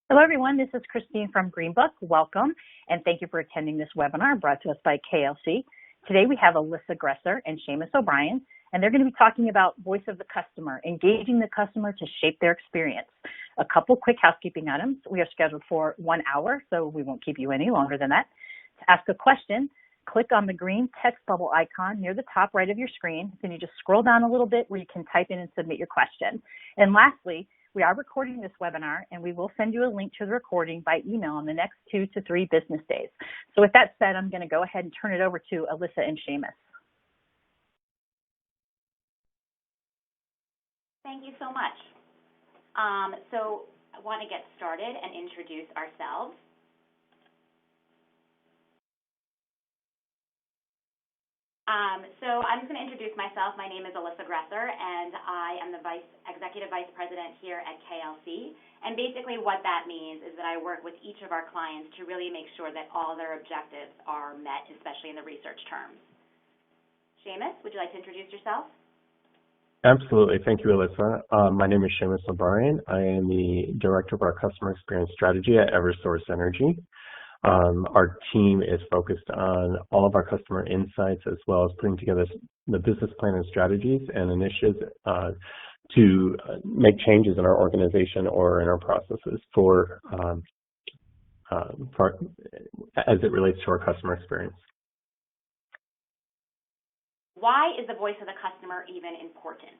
Hello, everyone. This is Christine from Greenbook. Welcome, and thank you for attending this webinar brought to us by KLC. Today, we have Alyssa Gresser and Seamus O'Brien, and they're going to be talking about voice of the customer, engaging the customer to shape their experience. A couple quick housekeeping items. We are scheduled for 1 hour, so we won't keep you any longer than that. To ask a question, click on the green text bubble icon near the top right of your screen. Then you just scroll down a little bit where you can type in and submit your question. And lastly, we are recording this webinar, and we will send you a link to the recording by email in the next 2 to 3 business days. So with that said, I'm going to go ahead and turn it over to Alyssa and Seamus. Thank you so much. So I want to get started and introduce ourselves. So I'm just going to introduce myself. My name is Alyssa Gresser, and I am the Executive Vice President here at KLC. And basically what that means is that I work with each of our clients to really make sure that all their objectives are met, especially in the research terms. Seamus, would you like to introduce yourself? Absolutely. Thank you, Alyssa. My name is Seamus O'Brien. I am the Director of our Customer Experience Strategy at Eversource Energy. Our team is focused on all of our customer insights, as well as putting together the business plan and strategies and initiatives to make changes in our organization or in our processes as it relates to our customer experience. Why is the voice of the customer even important?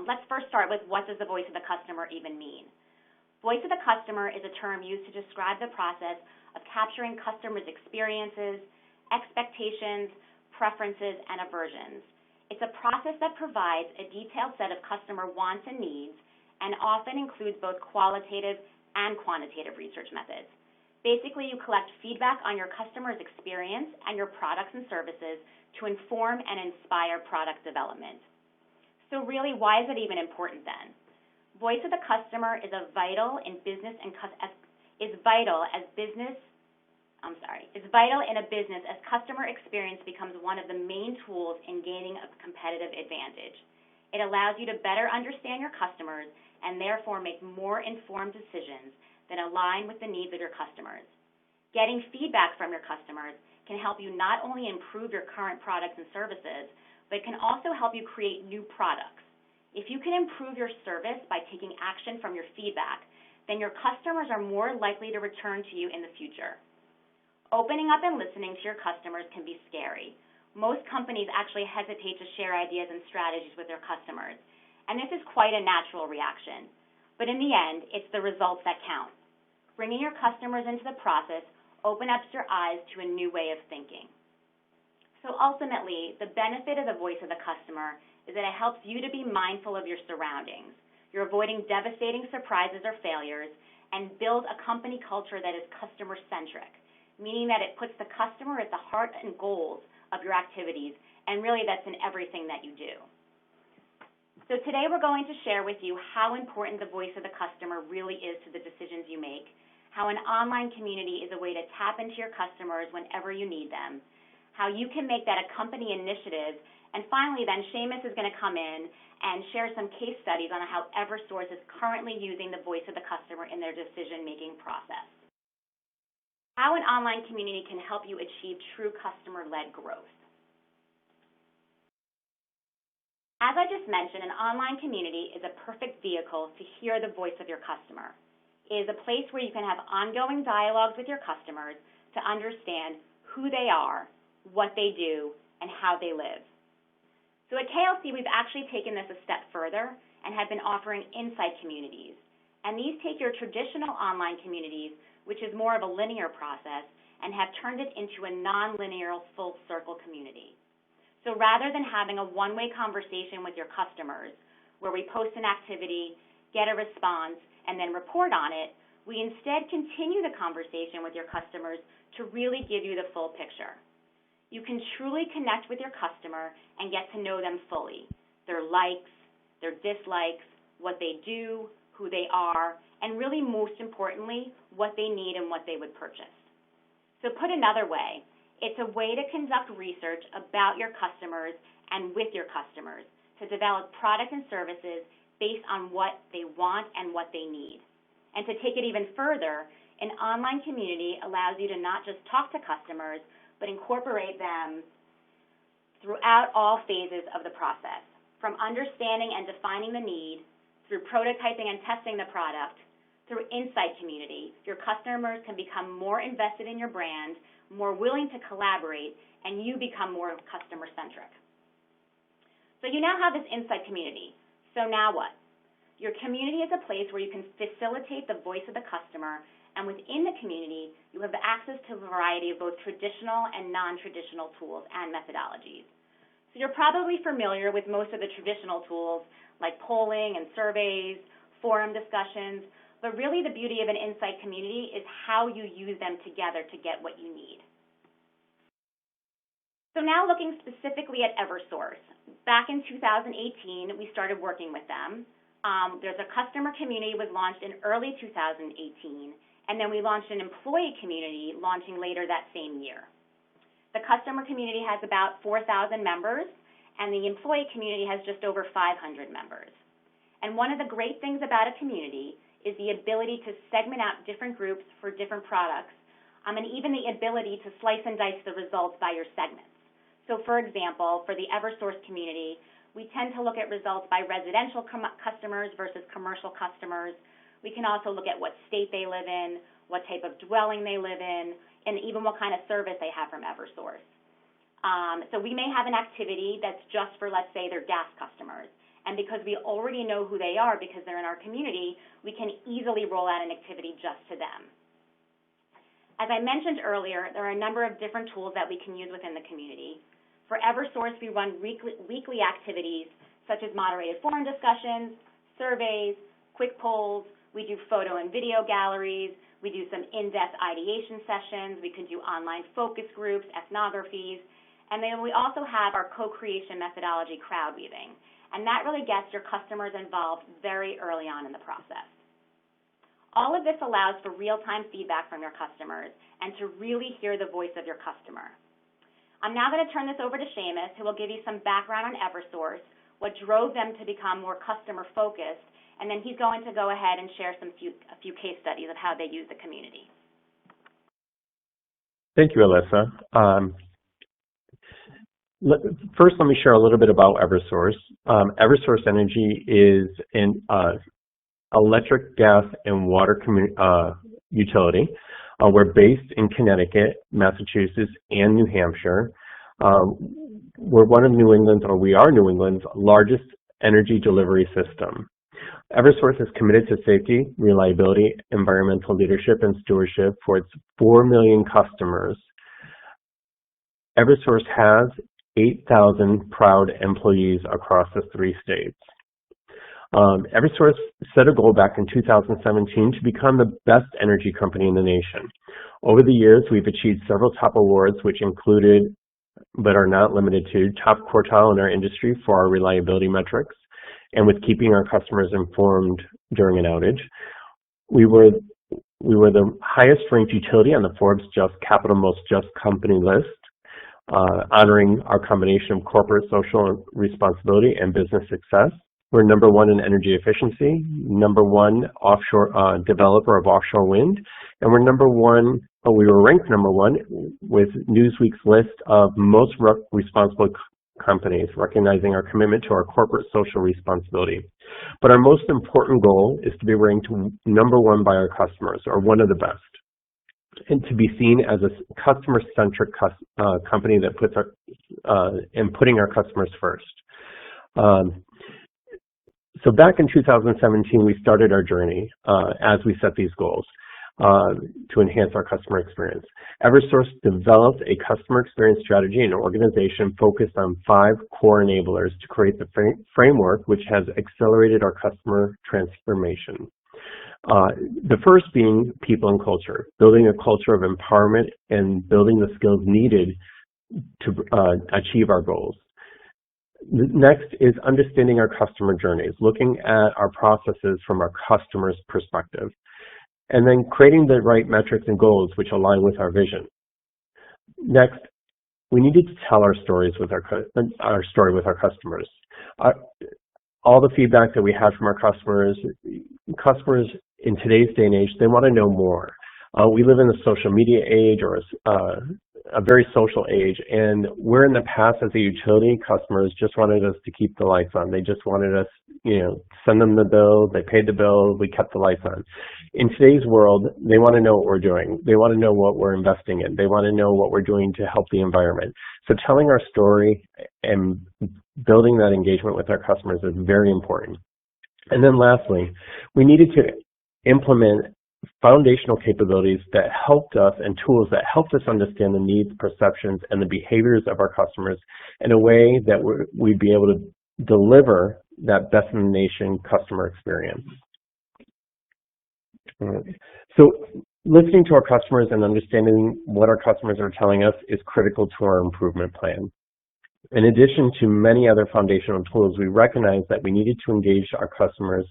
Let's first start with, what does the voice of the customer even mean? Voice of the customer is a term used to describe the process of capturing customers' experiences, expectations, preferences, and aversions. It's a process that provides a detailed set of customer wants and needs, and often includes both qualitative and quantitative research methods. Basically, you collect feedback on your customer's experience and your products and services to inform and inspire product development. So really, why is it even important then? Voice of the customer is vital in a business as customer experience becomes one of the main tools in gaining a competitive advantage. It allows you to better understand your customers and therefore make more informed decisions that align with the needs of your customers. Getting feedback from your customers can help you not only improve your current products and services, but it can also help you create new products. If you can improve your service by taking action from your feedback, then your customers are more likely to return to you in the future. Opening up and listening to your customers can be scary. Most companies actually hesitate to share ideas and strategies with their customers, and this is quite a natural reaction. But in the end, it's the results that count. Bringing your customers into the process opens up your eyes to a new way of thinking. So ultimately, the benefit of the voice of the customer is that it helps you to be mindful of your surroundings. You're avoiding devastating surprises or failures, and build a company culture that is customer-centric, meaning that it puts the customer at the heart and goals of your activities, and really that's in everything that you do. So today we're going to share with you how important the voice of the customer really is to the decisions you make, how an online community is a way to tap into your customers whenever you need them, how you can make that a company initiative, and finally then Seamus is going to come in and share some case studies on how Eversource is currently using the voice of the customer in their decision-making process. How an online community can help you achieve true customer-led growth. As I just mentioned, an online community is a perfect vehicle to hear the voice of your customer. It is a place where you can have ongoing dialogues with your customers to understand who they are, what they do, and how they live. So at KLC, we've actually taken this a step further and have been offering insight communities. And these take your traditional online communities, which is more of a linear process, and have turned it into a non-linear full circle community. So rather than having a one-way conversation with your customers, where we post an activity, get a response, and then report on it, we instead continue the conversation with your customers to really give you the full picture. You can truly connect with your customer and get to know them fully, their likes, their dislikes, what they do, who they are, and really most importantly, what they need and what they would purchase. So put another way, it's a way to conduct research about your customers and with your customers to develop products and services based on what they want and what they need. And to take it even further, an online community allows you to not just talk to customers, but incorporate them throughout all phases of the process, from understanding and defining the need, through prototyping and testing the product, through insight community. Your customers can become more invested in your brand, more willing to collaborate, and you become more customer-centric. So you now have this insight community. So now what? Your community is a place where you can facilitate the voice of the customer, and within the community, you have access to a variety of both traditional and non-traditional tools and methodologies. So you're probably familiar with most of the traditional tools like polling and surveys, forum discussions, but really the beauty of an insight community is how you use them together to get what you need. So now looking specifically at Eversource. Back in 2018, we started working with them. There's a customer community was launched in early 2018, and then we launched an employee community launching later that same year. The customer community has about 4,000 members, and the employee community has just over 500 members. And one of the great things about a community is the ability to segment out different groups for different products, and even the ability to slice and dice the results by your segments. So for example, for the Eversource community, we tend to look at results by residential customers versus commercial customers. We can also look at what state they live in, what type of dwelling they live in, and even what kind of service they have from Eversource. So we may have an activity that's just for, let's say, their gas customers. And because we already know who they are because they're in our community, we can easily roll out an activity just to them. As I mentioned earlier, there are a number of different tools that we can use within the community. For Eversource, we run weekly activities such as moderated forum discussions, surveys, quick polls. We do photo and video galleries. We do some in-depth ideation sessions. We can do online focus groups, ethnographies. And then we also have our co-creation methodology, crowd weaving. And that really gets your customers involved very early on in the process. All of this allows for real-time feedback from your customers and to really hear the voice of your customer. I'm now going to turn this over to Seamus, who will give you some background on Eversource, what drove them to become more customer-focused, and then he's going to go ahead and share a few case studies of how they use the community. Thank you, Alyssa. First, let me share a little bit about Eversource. Eversource Energy is an electric, gas, and water utility. We're based in Connecticut, Massachusetts, and New Hampshire. We're one of New England's, or we are New England's, largest energy delivery system. Eversource is committed to safety, reliability, environmental leadership, and stewardship for its 4 million customers. Eversource has 8,000 proud employees across the 3 states. Eversource set a goal back in 2017 to become the best energy company in the nation. Over the years, we've achieved several top awards, which included, but are not limited to, top quartile in our industry for our reliability metrics and with keeping our customers informed during an outage. We were the highest ranked utility on the Forbes Capital Most Just Company list, honoring our combination of corporate social responsibility and business success. We're number 1 in energy efficiency, number 1 offshore developer of offshore wind, and we were ranked number 1 with Newsweek's list of most responsible companies, recognizing our commitment to our corporate social responsibility. But our most important goal is to be ranked number 1 by our customers, or one of the best, and to be seen as a customer-centric company that puts putting our customers first. So back in 2017, we started our journey as we set these goals to enhance our customer experience. Eversource developed a customer experience strategy and organization focused on 5 core enablers to create the framework which has accelerated our customer transformation. The first being people and culture, building a culture of empowerment and building the skills needed to achieve our goals. Next is understanding our customer journeys, looking at our processes from our customer's perspective, and then creating the right metrics and goals which align with our vision. Next, we needed to tell our story with our customers. All the feedback that we had from our customers in today's day and age, they want to know more. We live in a social media age, or a very social age, and where in the past as a utility, customers just wanted us to keep the lights on. They just wanted us, send them the bill, they paid the bill, we kept the lights on. In today's world, they want to know what we're doing. They want to know what we're investing in. They want to know what we're doing to help the environment. So telling our story and building that engagement with our customers is very important. And then lastly, we needed to implement foundational capabilities that helped us, and tools that helped us understand the needs, perceptions, and the behaviors of our customers in a way that we'd be able to deliver that best-in-the-nation customer experience. So listening to our customers and understanding what our customers are telling us is critical to our improvement plan. In addition to many other foundational tools, we recognized that we needed to engage our customers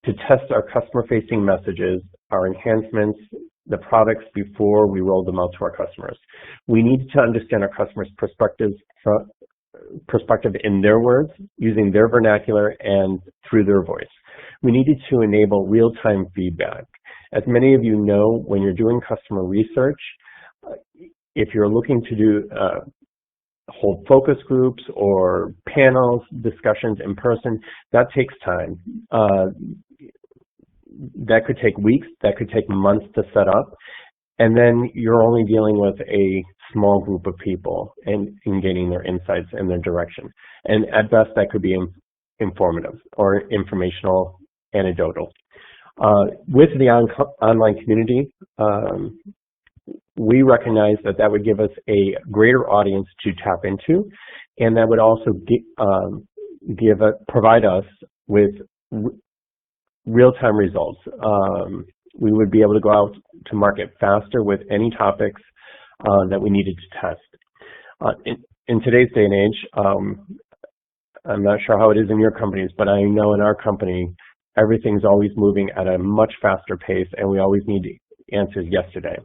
to test our customer-facing messages, our enhancements, the products before we roll them out to our customers. We needed to understand our customers' perspective in their words, using their vernacular and through their voice. We needed to enable real-time feedback. As many of you know, when you're doing customer research, if you're looking to do hold focus groups or panels, discussions in person, that takes time. That could take weeks, that could take months to set up, and then you're only dealing with a small group of people and gaining their insights and their direction. And at best, that could be informative or informational, anecdotal. With the online community, we recognize that that would give us a greater audience to tap into, and that would also provide us with real-time results. We would be able to go out to market faster with any topics that we needed to test. In today's day and age, I'm not sure how it is in your companies, but I know in our company, everything's always moving at a much faster pace, and we always need answers yesterday.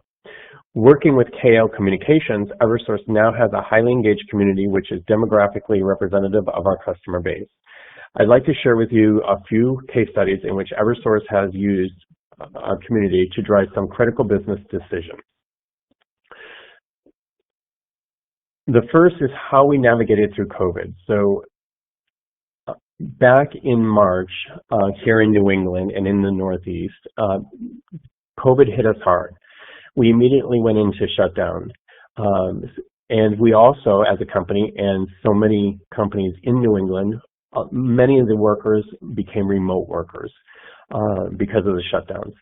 Working with KL Communications, Eversource now has a highly engaged community which is demographically representative of our customer base. I'd like to share with you a few case studies in which Eversource has used our community to drive some critical business decisions. The first is how we navigated through COVID. So back in March, here in New England and in the Northeast, COVID hit us hard. We immediately went into shutdown. And we also, as a company, and so many companies in New England, many of the workers became remote workers because of the shutdowns.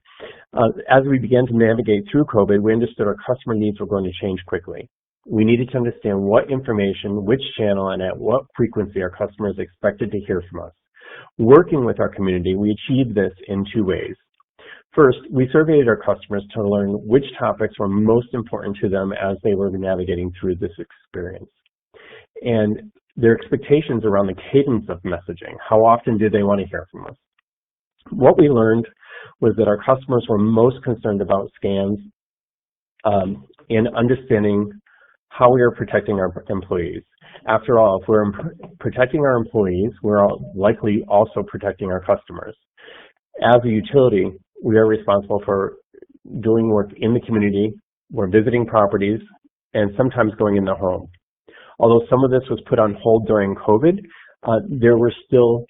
As we began to navigate through COVID, we understood our customer needs were going to change quickly. We needed to understand what information, which channel, and at what frequency our customers expected to hear from us. Working with our community, we achieved this in two ways. First, we surveyed our customers to learn which topics were most important to them as they were navigating through this experience, and their expectations around the cadence of messaging. How often did they want to hear from us? What we learned was that our customers were most concerned about scams and understanding how we are protecting our employees. After all, if we're protecting our employees, we're likely also protecting our customers. As a utility, we are responsible for doing work in the community. We're visiting properties and sometimes going in the home. Although some of this was put on hold during COVID, there were still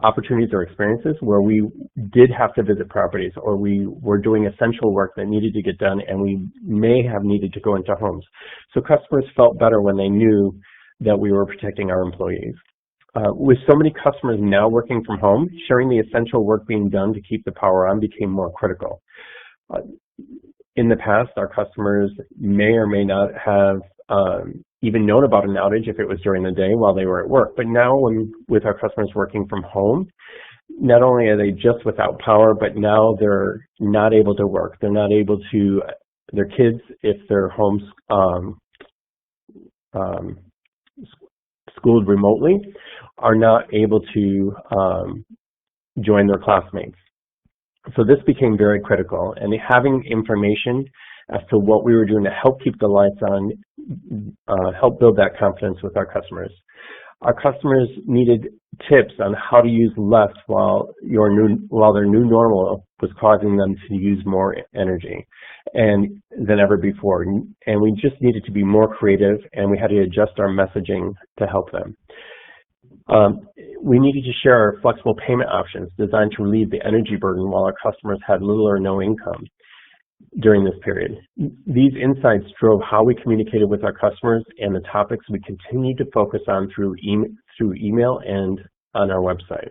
opportunities or experiences where we did have to visit properties, or we were doing essential work that needed to get done, and we may have needed to go into homes. So customers felt better when they knew that we were protecting our employees. With so many customers now working from home, sharing the essential work being done to keep the power on became more critical. In the past, our customers may or may not have even known about an outage if it was during the day while they were at work. But now, with our customers working from home, not only are they just without power, but now they're not able to work. They're not able to, their kids, if they're home schooled remotely, are not able to join their classmates. So this became very critical, and having information as to what we were doing to help keep the lights on, help build that confidence with our customers. Our customers needed tips on how to use less while their new normal was causing them to use more energy than ever before. And we just needed to be more creative, and we had to adjust our messaging to help them. We needed to share our flexible payment options designed to relieve the energy burden while our customers had little or no income during this period. These insights drove how we communicated with our customers and the topics we continued to focus on through email and on our website.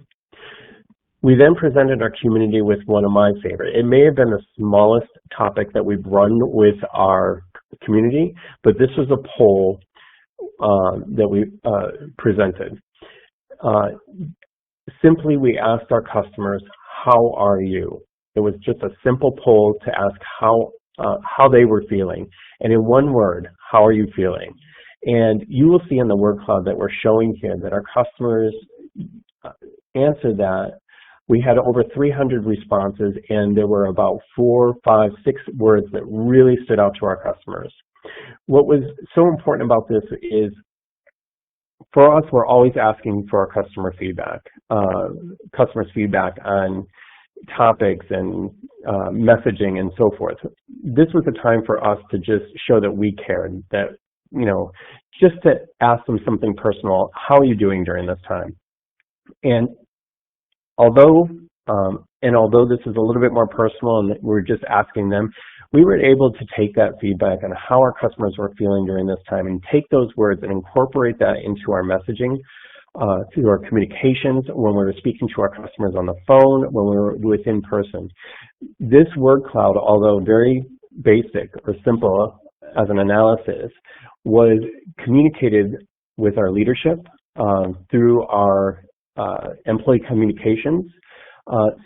We then presented our community with one of my favorite. It may have been the smallest topic that we've run with our community, but this was a poll that we presented. Simply, we asked our customers, "How are you?" It was just a simple poll to ask how they were feeling. And in one word, how are you feeling? And you will see in the word cloud that we're showing here that our customers answered that. We had over 300 responses, and there were about 4, 5, 6 words that really stood out to our customers. What was so important about this is, for us, we're always asking for our customers' feedback on topics and messaging and so forth. This was a time for us to just show that we cared, that, just to ask them something personal. How are you doing during this time? And although this is a little bit more personal and we're just asking them, we were able to take that feedback on how our customers were feeling during this time and take those words and incorporate that into our messaging, through our communications, when we were speaking to our customers on the phone, when we were within person. This word cloud, although very basic or simple as an analysis, was communicated with our leadership through our employee communications,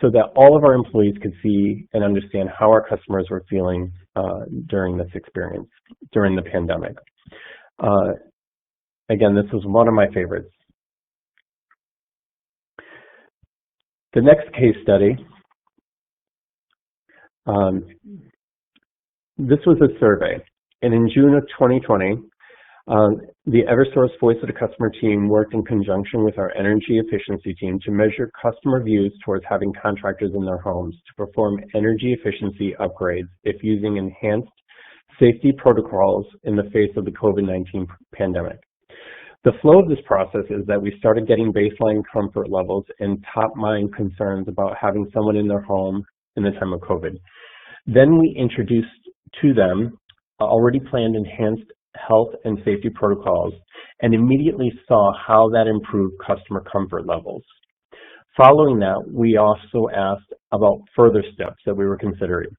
so that all of our employees could see and understand how our customers were feeling during this experience, during the pandemic. Again, this was one of my favorites. The next case study, this was a survey, and in June of 2020, the Eversource Voice of the Customer team worked in conjunction with our energy efficiency team to measure customer views towards having contractors in their homes to perform energy efficiency upgrades if using enhanced safety protocols in the face of the COVID-19 pandemic. The flow of this process is that we started getting baseline comfort levels and top-mind concerns about having someone in their home in the time of COVID. Then we introduced to them already planned enhanced health and safety protocols and immediately saw how that improved customer comfort levels. Following that, we also asked about further steps that we were considering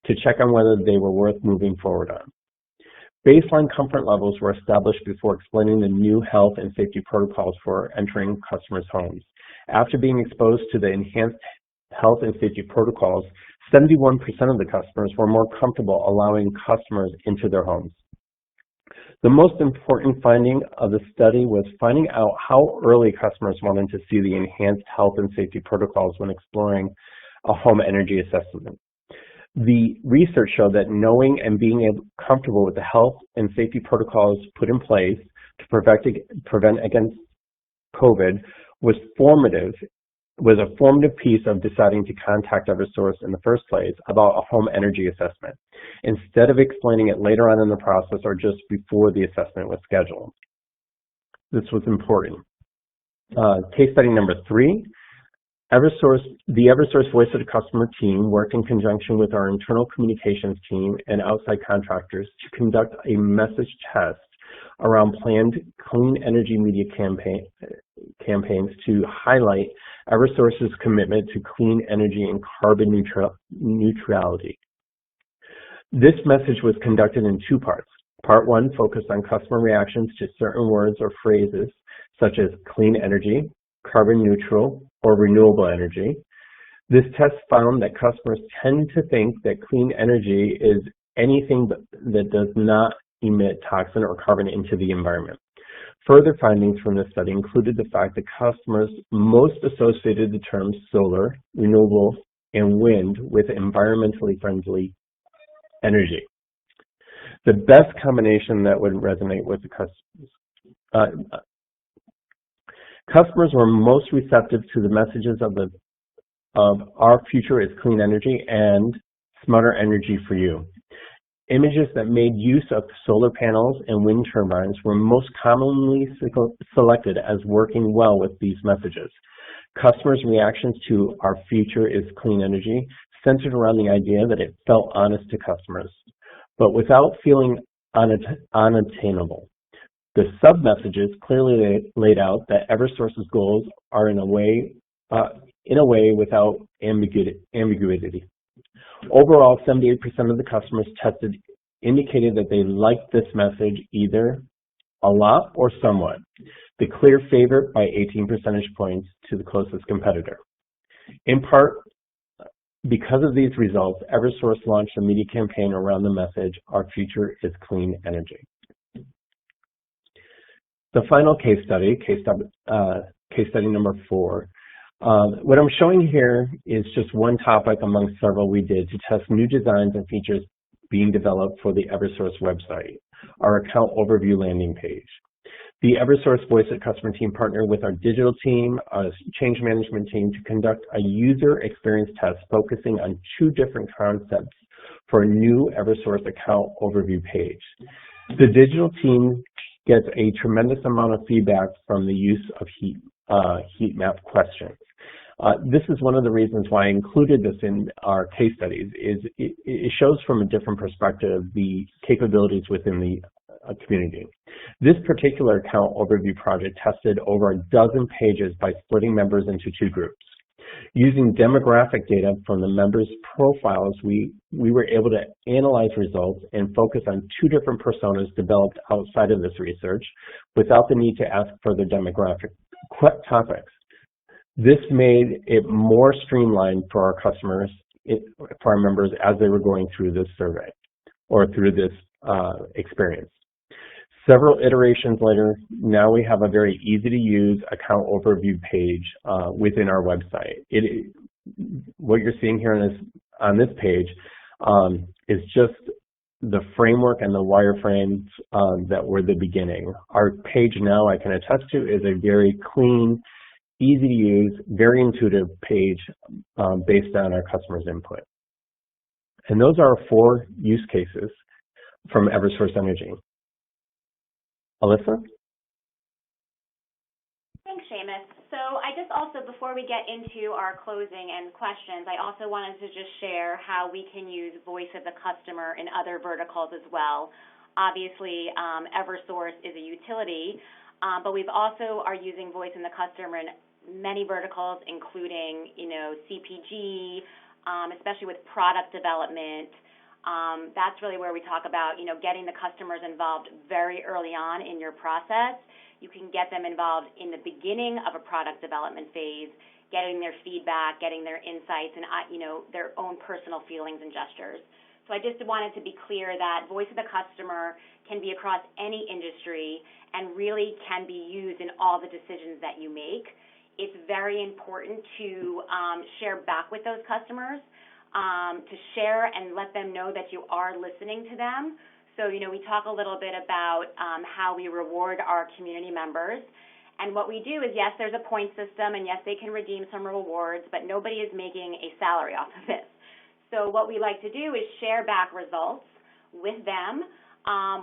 to check on whether they were worth moving forward on. Baseline comfort levels were established before explaining the new health and safety protocols for entering customers' homes. After being exposed to the enhanced health and safety protocols, 71% of the customers were more comfortable allowing customers into their homes. The most important finding of the study was finding out how early customers wanted to see the enhanced health and safety protocols when exploring a home energy assessment. The research showed that knowing and being comfortable with the health and safety protocols put in place to prevent against COVID was a formative piece of deciding to contact Eversource in the first place about a home energy assessment, instead of explaining it later on in the process or just before the assessment was scheduled. This was important. Case study number 3. The Eversource Voice of the Customer team worked in conjunction with our internal communications team and outside contractors to conduct a message test around planned clean energy media campaigns to highlight Eversource's commitment to clean energy and carbon neutrality. This message was conducted in 2 parts. Part 1 focused on customer reactions to certain words or phrases such as clean energy, carbon neutral, or renewable energy. This test found that customers tend to think that clean energy is anything that does not emit toxin or carbon into the environment. Further findings from this study included the fact that customers most associated the terms solar, renewable, and wind with environmentally friendly energy. The best combination that would resonate with the customers. Customers were most receptive to the messages of our future is clean energy and smarter energy for you. Images that made use of solar panels and wind turbines were most commonly selected as working well with these messages. Customers' reactions to our future is clean energy centered around the idea that it felt honest to customers, but without feeling unattainable. The sub-messages clearly laid out that Eversource's goals are in a way without ambiguity. Overall, 78% of the customers tested indicated that they liked this message either a lot or somewhat, the clear favorite by 18 percentage points to the closest competitor. In part, because of these results, Eversource launched a media campaign around the message, our future is clean energy. The final case study number 4. What I'm showing here is just one topic among several we did to test new designs and features being developed for the Eversource website, our account overview landing page. The Eversource Voice of Customer team partnered with our digital team, our change management team to conduct a user experience test focusing on 2 different concepts for a new Eversource account overview page. The digital team gets a tremendous amount of feedback from the use of heat map questions. This is one of the reasons why I included this in our case studies. It shows from a different perspective the capabilities within the community. This particular account overview project tested over a dozen pages by splitting members into 2 groups. Using demographic data from the members' profiles, we were able to analyze results and focus on 2 different personas developed outside of this research without the need to ask further demographic topics. This made it more streamlined for our customers, for our members as they were going through this survey or through this experience. Several iterations later, now we have a very easy to use account overview page within our website. What you're seeing here on this page is just the framework and the wireframes that were the beginning. Our page now, I can attest to, is a very clean, easy to use, very intuitive page based on our customers' input. And those are our 4 use cases from Eversource Energy. Alyssa? Thanks, Seamus. So I just also, before we get into our closing and questions, I also wanted to just share how we can use voice of the customer in other verticals as well. Obviously, Eversource is a utility, but we've also are using voice in the customer in many verticals, including, CPG, especially with product development. That's really where we talk about, getting the customers involved very early on in your process. You can get them involved in the beginning of a product development phase, getting their feedback, getting their insights, and, their own personal feelings and gestures. So I just wanted to be clear that voice of the customer can be across any industry and really can be used in all the decisions that you make. It's very important to share back with those customers, to share and let them know that you are listening to them. So, we talk a little bit about how we reward our community members. And what we do is, yes, there's a point system, and yes, they can redeem some rewards, but nobody is making a salary off of this. So what we like to do is share back results with them.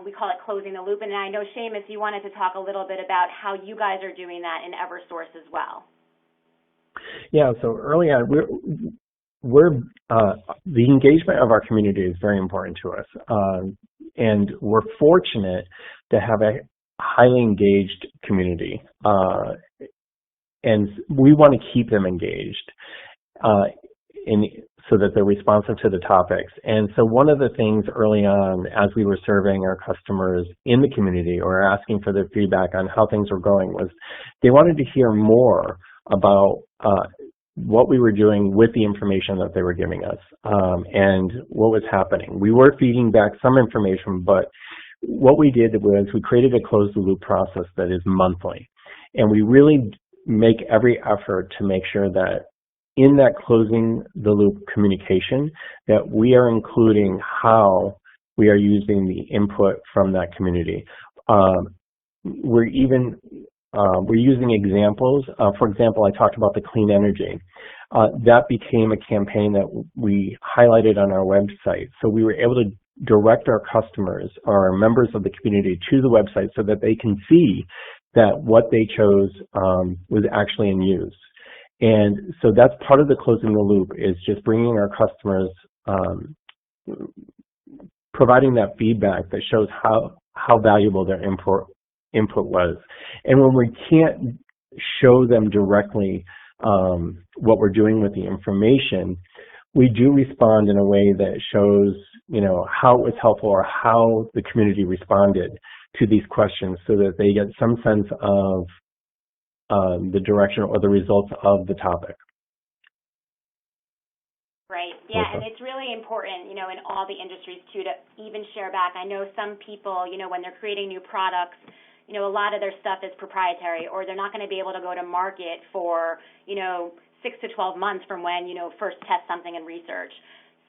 We call it closing the loop. And I know, Seamus, you wanted to talk a little bit about how you guys are doing that in Eversource as well. Yeah, so early on, the engagement of our community is very important to us. And we're fortunate to have a highly engaged community. And we want to keep them engaged so that they're responsive to the topics. And so one of the things early on, as we were surveying our customers in the community or asking for their feedback on how things were going, was they wanted to hear more about what we were doing with the information that they were giving us and what was happening. We were feeding back some information, but what we did was we created a closed-the-loop process that is monthly. And we really make every effort to make sure that in that closing the loop communication, that we are including how we are using the input from that community. We're even we're using examples. For example, I talked about the clean energy. That became a campaign that we highlighted on our website. So we were able to direct our customers or members of the community to the website so that they can see that what they chose was actually in use. And so that's part of the closing the loop, is just bringing our customers, providing that feedback that shows how valuable their input was. And when we can't show them directly what we're doing with the information, we do respond in a way that shows, how it was helpful or how the community responded to these questions so that they get some sense of the direction or the results of the topic. Right. Yeah, and it's really important, in all the industries, too, to even share back. I know some people, when they're creating new products, a lot of their stuff is proprietary, or they're not going to be able to go to market for, 6 to 12 months from when, first test something in research.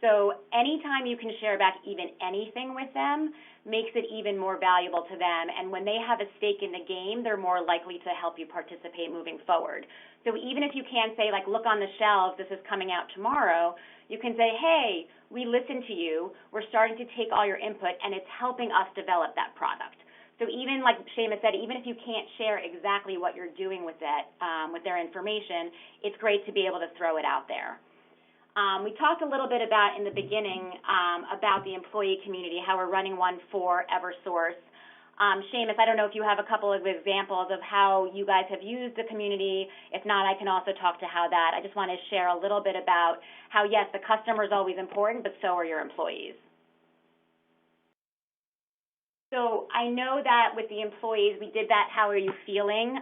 So anytime you can share back even anything with them makes it even more valuable to them. And when they have a stake in the game, they're more likely to help you participate moving forward. So even if you can't say, like, look on the shelves, this is coming out tomorrow, you can say, hey, we listened to you, we're starting to take all your input, and it's helping us develop that product. So even, like Seamus said, even if you can't share exactly what you're doing with that, with their information, it's great to be able to throw it out there. We talked a little bit about, in the beginning, about the employee community, how we're running one for Eversource. Seamus, I don't know if you have a couple of examples of how you guys have used the community. If not, I can also talk to how that. I just want to share a little bit about how, yes, the customer is always important, but so are your employees. So I know that with the employees, we did that how are you feeling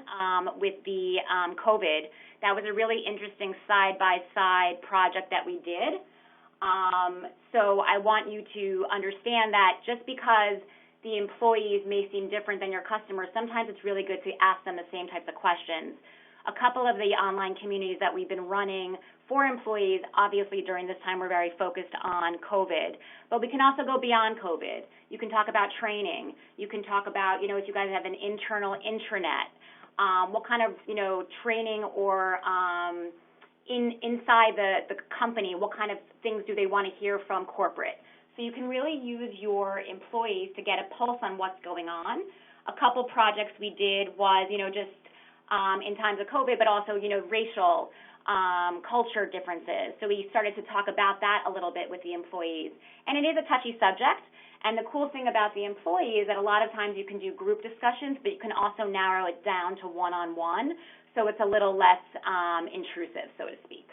with the COVID. That was a really interesting side-by-side project that we did. So I want you to understand that just because the employees may seem different than your customers, sometimes it's really good to ask them the same types of questions. A couple of the online communities that we've been running for employees, obviously during this time we're very focused on COVID, but we can also go beyond COVID. You can talk about training. You can talk about, if you guys have an internal intranet, what kind of, training or inside the company, what kind of things do they want to hear from corporate. So you can really use your employees to get a pulse on what's going on. A couple projects we did was, just in times of COVID, but also, racial, culture differences. So we started to talk about that a little bit with the employees. And it is a touchy subject. And the cool thing about the employee is that a lot of times you can do group discussions, but you can also narrow it down to one-on-one. So it's a little less intrusive, so to speak.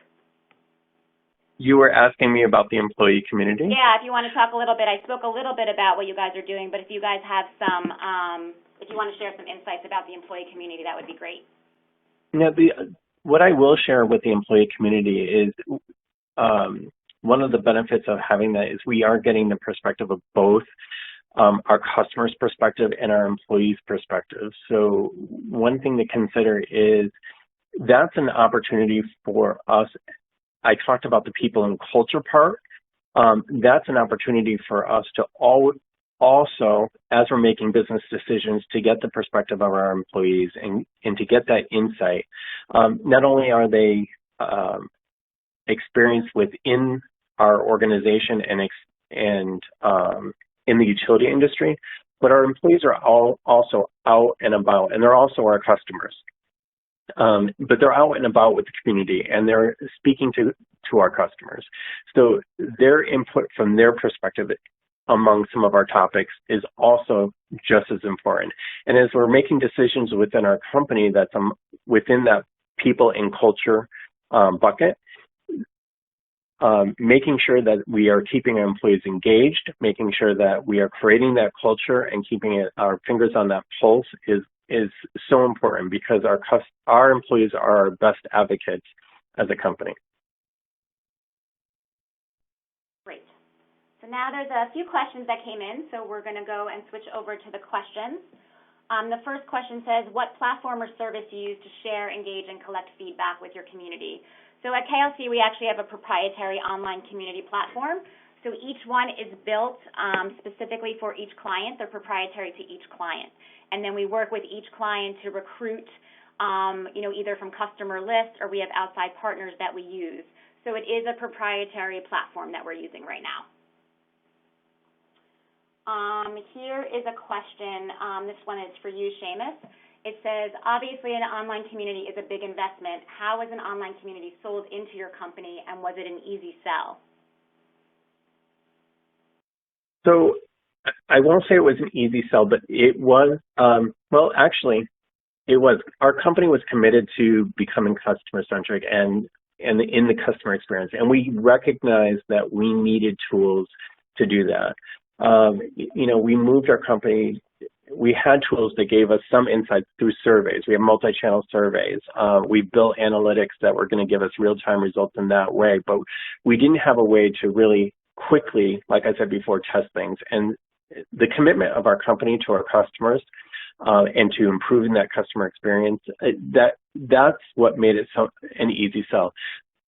You were asking me about the employee community? Yeah, if you want to talk a little bit. I spoke a little bit about what you guys are doing, but if you guys have some, if you want to share some insights about the employee community, that would be great. Yeah, what I will share with the employee community is one of the benefits of having that is we are getting the perspective of both our customers' perspective and our employees' perspective. So one thing to consider is that's an opportunity for us. I talked about the people and culture part. That's an opportunity for us to also, as we're making business decisions, to get the perspective of our employees and to get that insight. Not only are they experienced within our organization and in the utility industry, but our employees are also out and about, and they're also our customers. But they're out and about with the community, and they're speaking to our customers. So their input from their perspective among some of our topics is also just as important. And as we're making decisions within our company that's within that people and culture bucket, making sure that we are keeping our employees engaged, making sure that we are creating that culture and keeping our fingers on that pulse is so important, because our employees are our best advocates as a company. Great. So now there's a few questions that came in, so we're going to go and switch over to the questions. The first question says, what platform or service do you use to share, engage, and collect feedback with your community? So at KLC, we actually have a proprietary online community platform. So each one is built specifically for each client. They're proprietary to each client. And then we work with each client to recruit, either from customer lists or we have outside partners that we use. So it is a proprietary platform that we're using right now. Here is a question. This one is for you, Seamus. It says, obviously an online community is a big investment. How is an online community sold into your company, and was it an easy sell? So I won't say it was an easy sell, but it was, well, actually, it was. Our company was committed to becoming customer-centric and in the customer experience, and we recognized that we needed tools to do that. We moved our company. We had tools that gave us some insights through surveys. We have multi-channel surveys. We built analytics that were going to give us real-time results in that way, but we didn't have a way to really quickly, like I said before, test things. And the commitment of our company to our customers and to improving that customer experience, that's what made it an easy sell.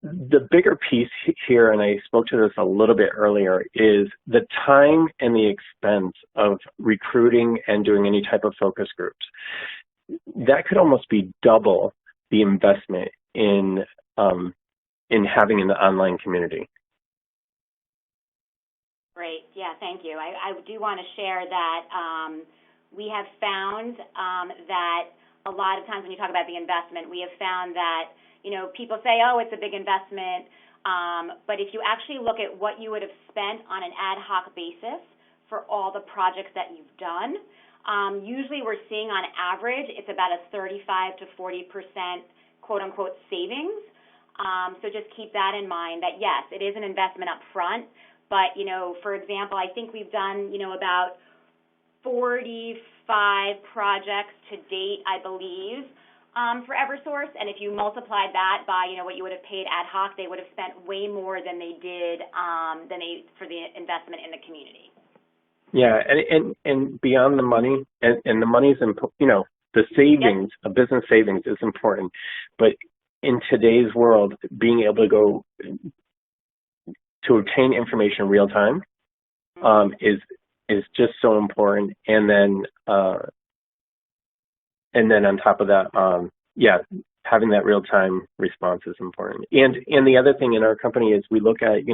The bigger piece here, and I spoke to this a little bit earlier, is the time and the expense of recruiting and doing any type of focus groups. That could almost be double the investment in having an online community. Great. Yeah, thank you. I do want to share that we have found that a lot of times when you talk about the investment, we have found that people say, oh, it's a big investment, but if you actually look at what you would have spent on an ad hoc basis for all the projects that you've done, usually we're seeing on average it's about a 35 to 40% quote-unquote savings. So just keep that in mind that, yes, it is an investment up front, but, for example, I think we've done, about 45 projects to date, I believe, for Eversource, and if you multiplied that by, what you would have paid ad hoc, they would have spent way more than they did for the investment in the community. Yeah, and beyond the money, and the money is, the savings, Yep. A business savings is important, but in today's world, being able to go to obtain information in real time is just so important, and then on top of that, having that real-time response is important. And the other thing in our company is we look at,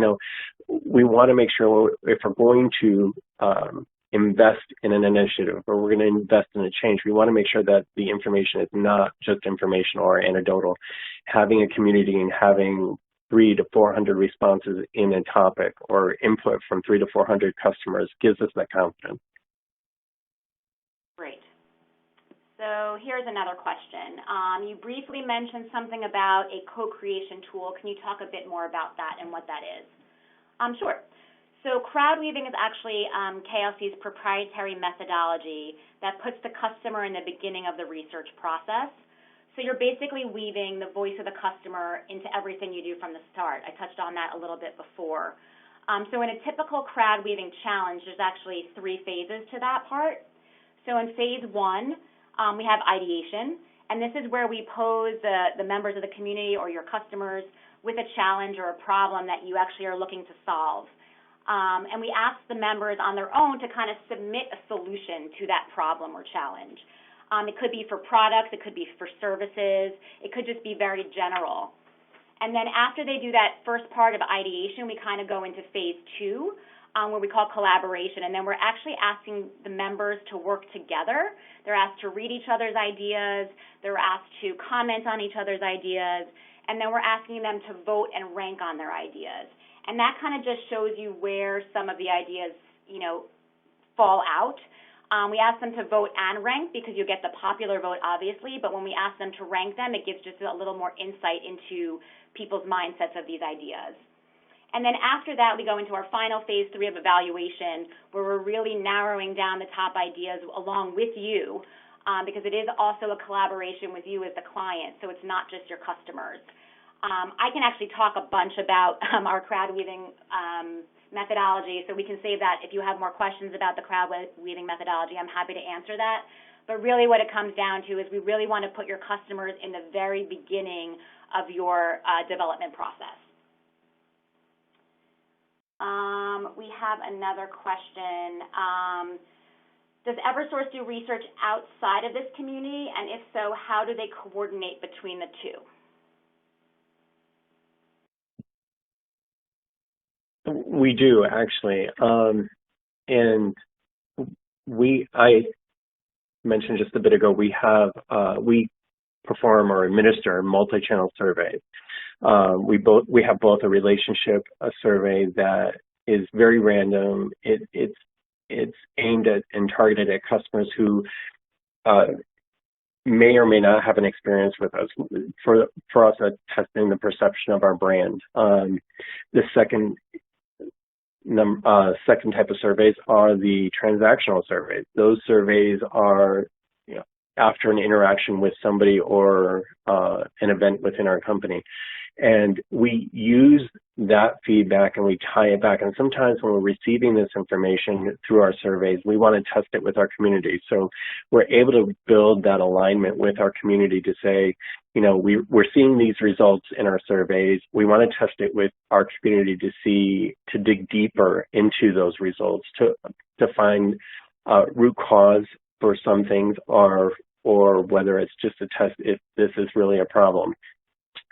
we want to make sure if we're going to invest in an initiative or we're going to invest in a change, we want to make sure that the information is not just information or anecdotal. Having a community and having 300 to 400 responses in a topic or input from 300 to 400 customers gives us that confidence. Great. So here's another question. You briefly mentioned something about a co-creation tool. Can you talk a bit more about that and what that is? Sure. So crowd weaving is actually KLC's proprietary methodology that puts the customer in the beginning of the research process. So you're basically weaving the voice of the customer into everything you do from the start. I touched on that a little bit before. So in a typical crowd weaving challenge, there's actually 3 phases to that part. So in phase 1, we have ideation, and this is where we pose the members of the community or your customers with a challenge or a problem that you actually are looking to solve. And we ask the members on their own to kind of submit a solution to that problem or challenge. It could be for products, it could be for services, it could just be very general. And then after they do that first part of ideation, we kind of go into phase 2, where we call collaboration, and then we're actually asking the members to work together. They're asked to read each other's ideas, they're asked to comment on each other's ideas, and then we're asking them to vote and rank on their ideas. And that kind of just shows you where some of the ideas, fall out. We ask them to vote and rank because you get the popular vote, obviously, but when we ask them to rank them, it gives just a little more insight into people's mindsets of these ideas. And then after that, we go into our final phase 3 of evaluation, where we're really narrowing down the top ideas along with you, because it is also a collaboration with you as the client, so it's not just your customers. I can actually talk a bunch about our crowd weaving methodology, so we can save that. If you have more questions about the crowd weaving methodology, I'm happy to answer that. But really what it comes down to is we really want to put your customers in the very beginning of your development process. We have another question. Does Eversource do research outside of this community? And if so, how do they coordinate between the two? We do, actually. And I mentioned just a bit ago, we perform or administer multi-channel surveys. We have both a relationship, a survey that is very random. It's aimed at and targeted at customers who may or may not have an experience with us. For us, at testing the perception of our brand. The second type of surveys are the transactional surveys. Those surveys are, after an interaction with somebody or an event within our company. And we use that feedback and we tie it back. And sometimes when we're receiving this information through our surveys, we want to test it with our community. So we're able to build that alignment with our community to say, we're seeing these results in our surveys. We want to test it with our community to dig deeper into those results, to find root cause for some things, or whether it's just a test if this is really a problem,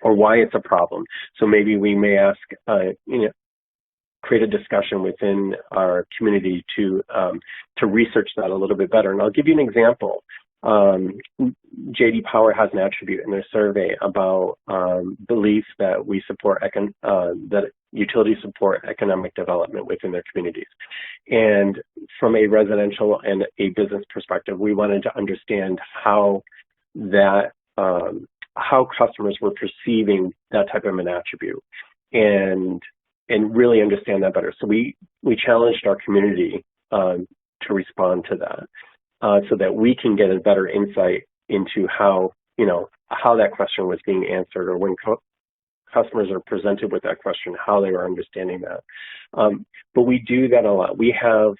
or why it's a problem. So maybe we may ask, create a discussion within our community to research that a little bit better. And I'll give you an example. J.D. Power has an attribute in their survey about beliefs that that utilities support economic development within their communities. And from a residential and a business perspective, we wanted to understand how customers were perceiving that type of an attribute, and really understand that better. So we challenged our community to respond to that, so that we can get a better insight into how that question was being answered, or when customers are presented with that question, how they are understanding that. But we do that a lot. We have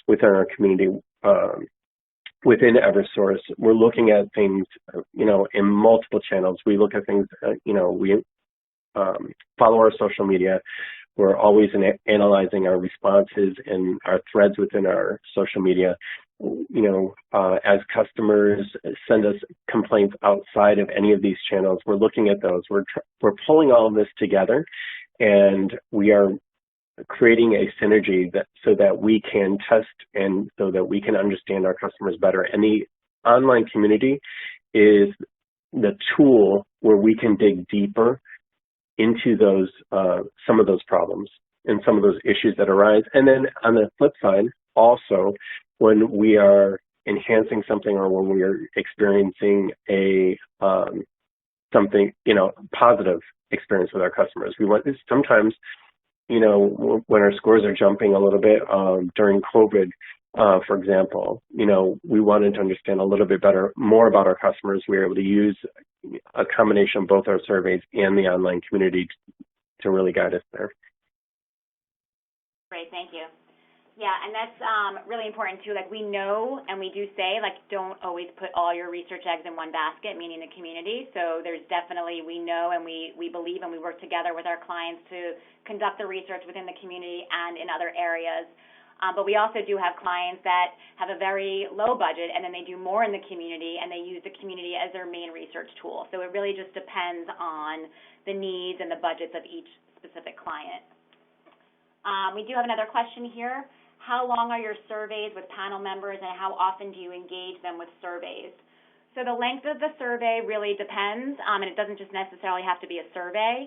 within our community, within Eversource, we're looking at things, in multiple channels. We look at things, we follow our social media. We're always analyzing our responses and our threads within our social media. As customers send us complaints outside of any of these channels, we're looking at those. We're pulling all of this together, and we are creating a synergy so that we can test and so that we can understand our customers better. And the online community is the tool where we can dig deeper into those some of those problems and some of those issues that arise. And then on the flip side, also, when we are enhancing something or when we are experiencing a something, positive experience with our customers, we want sometimes, when our scores are jumping a little bit during COVID, for example, we wanted to understand a little bit more about our customers. We were able to use a combination of both our surveys and the online community to really guide us there. Great, thank you. Yeah, and that's really important too. Like, we know and we do say, don't always put all your research eggs in one basket, meaning the community. So there's definitely, we know and we believe and we work together with our clients to conduct the research within the community and in other areas. But we also do have clients that have a very low budget and then they do more in the community and they use the community as their main research tool. So it really just depends on the needs and the budgets of each specific client. We do have another question here. How long are your surveys with panel members and how often do you engage them with surveys? So the length of the survey really depends, and it doesn't just necessarily have to be a survey.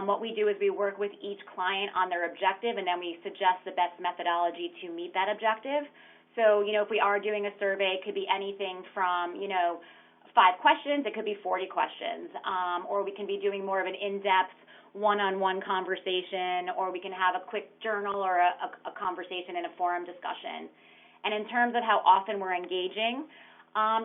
What we do is we work with each client on their objective, and then we suggest the best methodology to meet that objective. So, if we are doing a survey, it could be anything from, 5 questions, it could be 40 questions, or we can be doing more of an in-depth one-on-one conversation, or we can have a quick journal or a conversation in a forum discussion. And in terms of how often we're engaging,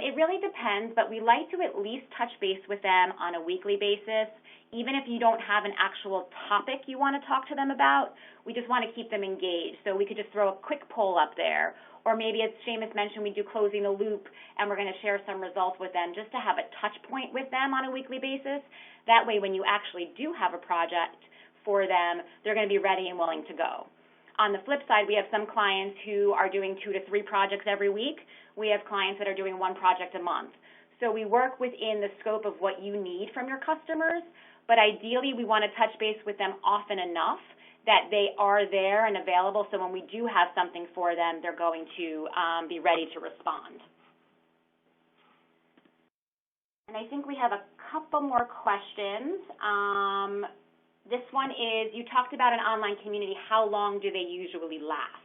it really depends, but we like to at least touch base with them on a weekly basis. Even if you don't have an actual topic you want to talk to them about, we just want to keep them engaged. So we could just throw a quick poll up there. Or maybe, as Seamus mentioned, we do closing the loop, and we're going to share some results with them just to have a touch point with them on a weekly basis. That way, when you actually do have a project for them, they're going to be ready and willing to go. On the flip side, we have some clients who are doing 2 to 3 projects every week. We have clients that are doing 1 project a month. So we work within the scope of what you need from your customers, but ideally we want to touch base with them often enough that they are there and available, so when we do have something for them, they're going to be ready to respond. And I think we have a couple more questions. This one is, you talked about an online community. How long do they usually last?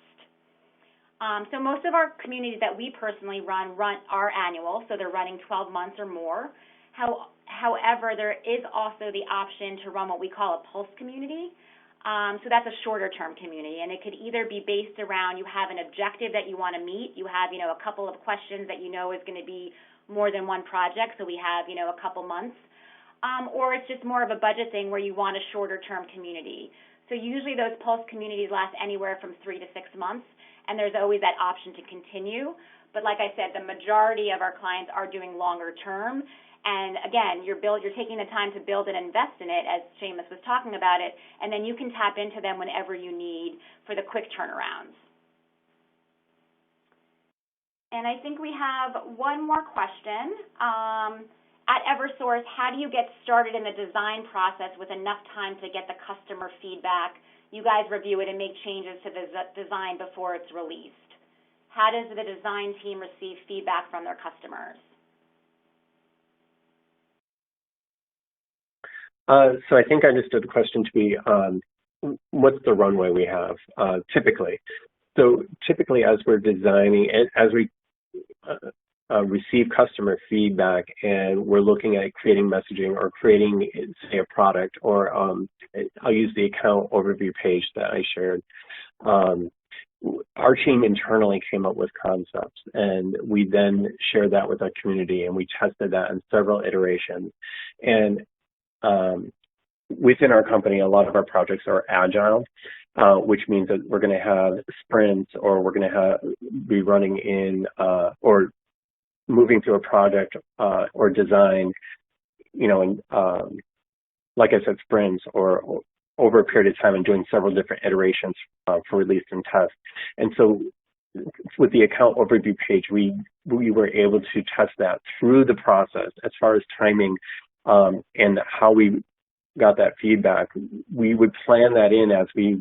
So most of our communities that we personally run are annual, so they're running 12 months or more. However, there is also the option to run what we call a pulse community. So that's a shorter-term community, and it could either be based around you have an objective that you want to meet, you have, a couple of questions that is going to be more than 1 project, so we have, a couple months, or it's just more of a budget thing where you want a shorter-term community. So usually those pulse communities last anywhere from 3 to 6 months, and there's always that option to continue. But like I said, the majority of our clients are doing longer term. And again, you're taking the time to build and invest in it, as Seamus was talking about it, and then you can tap into them whenever you need for the quick turnarounds. And I think we have one more question. At Eversource, how do you get started in the design process with enough time to get the customer feedback? You guys review it and make changes to the design before it's released. How does the design team receive feedback from their customers? So I think I understood the question to be, what's the runway we have typically? So typically as we're designing, as we receive customer feedback and we're looking at creating messaging or creating, say, a product, or I'll use the account overview page that I shared. Our team internally came up with concepts, and we then shared that with our community, and we tested that in several iterations. And within our company, a lot of our projects are agile, which means that we're going to have sprints, or we're going to be running in or moving through a project or design, like I said, sprints or over a period of time, and doing several different iterations for release and test. And so with the account overview page, we were able to test that through the process as far as timing and how we got that feedback. We would plan that in as we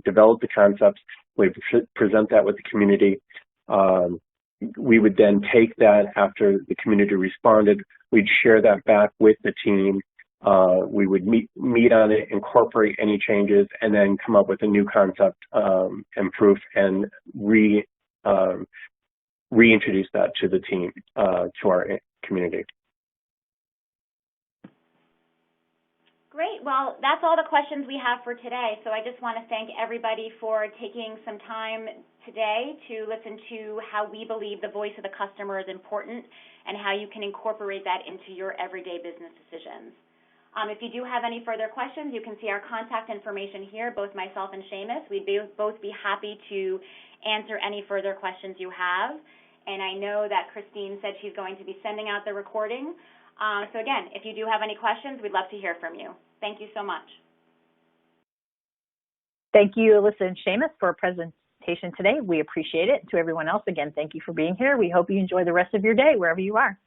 develop the concepts. We'd present that with the community. We would then take that after the community responded. We'd share that back with the team. We would meet on it, incorporate any changes, and then come up with a new concept and proof, and reintroduce that to the team, to our community. Great. Well, that's all the questions we have for today. So I just want to thank everybody for taking some time today to listen to how we believe the voice of the customer is important and how you can incorporate that into your everyday business decisions. If you do have any further questions, you can see our contact information here, both myself and Seamus. We'd both be happy to answer any further questions you have. And I know that Christine said she's going to be sending out the recording. So again, if you do have any questions, we'd love to hear from you. Thank you so much. Thank you, Alyssa and Seamus, for a presentation today. We appreciate it. To everyone else, again, thank you for being here. We hope you enjoy the rest of your day wherever you are.